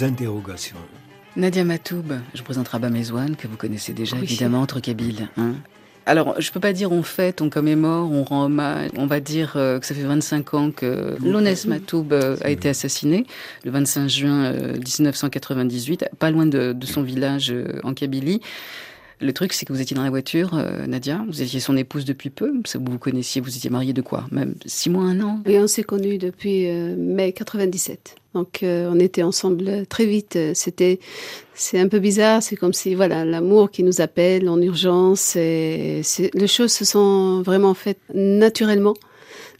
interrogations. Nadia Matoub, je présente Rabah Mezouane, que vous connaissez déjà, Oui. évidemment, entre Kabyles. Alors, je peux pas dire on fête, on commémore, on rend hommage. On va dire que ça fait 25 ans que Lounès Matoub a été assassiné, le 25 juin 1998, pas loin de son village en Kabylie. Le truc, c'est que vous étiez dans la voiture, Nadia, vous étiez son épouse depuis peu, vous vous connaissiez, vous étiez mariés de quoi? Même 6 mois, 1 an? Oui, on s'est connus depuis mai 97. Donc on était ensemble très vite. C'est un peu bizarre, c'est comme si voilà l'amour qui nous appelle en urgence. Les choses se sont vraiment faites naturellement,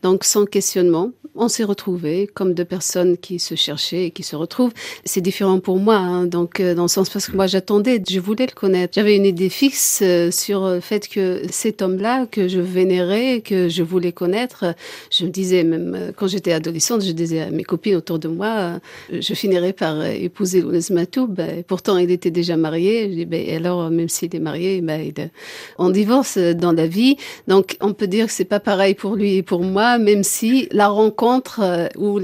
donc sans questionnement. On s'est retrouvés comme deux personnes qui se cherchaient et qui se retrouvent. C'est différent pour moi, donc dans le sens parce que moi j'attendais, je voulais le connaître. J'avais une idée fixe sur le fait que cet homme-là que je vénérais, que je voulais connaître, je me disais même quand j'étais adolescente, je disais à mes copines autour de moi, je finirais par épouser Lounès Matoub. Pourtant il était déjà marié. Je dis alors même s'il est marié, on divorce dans la vie. Donc on peut dire que c'est pas pareil pour lui et pour moi, même si la rencontre ou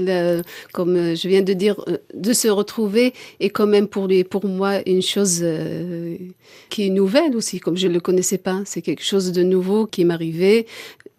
comme je viens de dire, de se retrouver est quand même pour lui et pour moi une chose qui est nouvelle aussi, comme je ne le connaissais pas. C'est quelque chose de nouveau qui m'arrivait.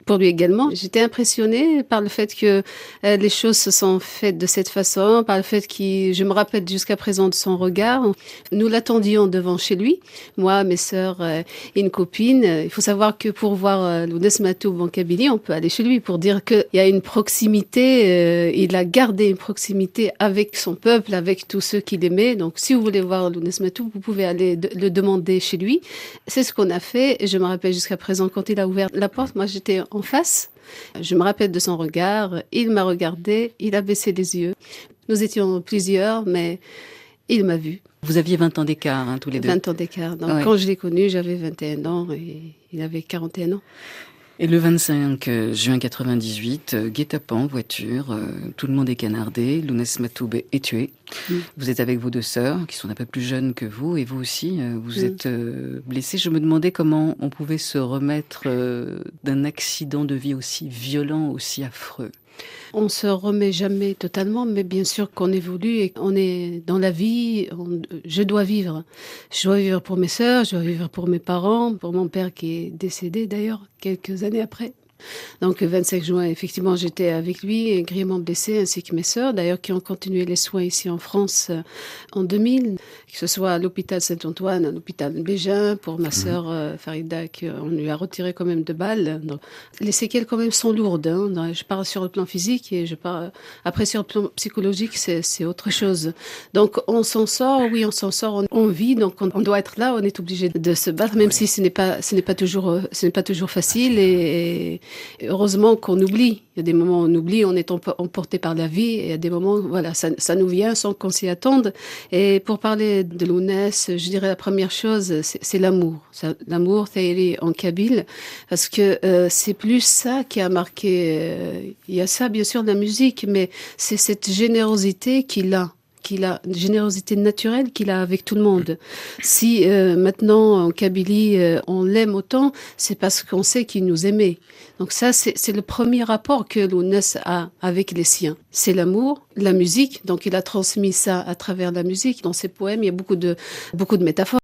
Pour lui également. J'étais impressionnée par le fait que les choses se sont faites de cette façon, par le fait que je me rappelle jusqu'à présent de son regard. Nous l'attendions devant chez lui, moi, mes sœurs et une copine. Il faut savoir que pour voir Lounès Matoub en Kabylie, on peut aller chez lui pour dire qu'il y a une proximité, il a gardé une proximité avec son peuple, avec tous ceux qu'il aimait. Donc si vous voulez voir Lounès Matoub, vous pouvez aller le demander chez lui. C'est ce qu'on a fait. Et je me rappelle jusqu'à présent quand il a ouvert la porte, moi j'étais en face. Je me rappelle de son regard. Il m'a regardé, il a baissé les yeux. Nous étions plusieurs, mais il m'a vu. Vous aviez 20 ans d'écart, tous les deux. 20 ans d'écart. Donc, ouais. Quand je l'ai connu, j'avais 21 ans et il avait 41 ans. Et le 25 juin 98, guet-apens, voiture, tout le monde est canardé, Lounès Matoub est tué. Vous êtes avec vos deux sœurs, qui sont un peu plus jeunes que vous, et vous aussi, vous êtes blessés. Je me demandais comment on pouvait se remettre d'un accident de vie aussi violent, aussi affreux. On se remet jamais totalement, mais bien sûr qu'on évolue et on est dans la vie. Je dois vivre. Je dois vivre pour mes sœurs, je dois vivre pour mes parents, pour mon père qui est décédé d'ailleurs quelques années après. Donc le 25 juin, effectivement, j'étais avec lui, grièvement blessée, ainsi que mes sœurs, d'ailleurs, qui ont continué les soins ici en France en 2000, que ce soit à l'hôpital Saint-Antoine, à l'hôpital Bégin, pour ma sœur Farida, qu'on lui a retiré quand même 2 balles. Donc, les séquelles quand même sont lourdes. Je parle sur le plan physique et je parle après sur le plan psychologique, c'est autre chose. Donc on s'en sort, oui, on s'en sort, on vit, donc on doit être là, on est obligé de se battre, même si ce n'est pas toujours facile et heureusement qu'on oublie. Il y a des moments où on oublie, on est emporté par la vie, et il y a des moments, voilà, ça nous vient sans qu'on s'y attende. Et pour parler de Lounès, je dirais la première chose, c'est l'amour. L'amour, Thaïri en kabyle, parce que c'est plus ça qui a marqué. Il y a ça, bien sûr, de la musique, mais c'est cette générosité qu'il a, une générosité naturelle qu'il a avec tout le monde. Si maintenant en Kabylie on l'aime autant, c'est parce qu'on sait qu'il nous aimait. Donc ça c'est le premier rapport que Lounès a avec les siens. C'est l'amour, la musique. Donc il a transmis ça à travers la musique. Dans ses poèmes, il y a beaucoup de métaphores.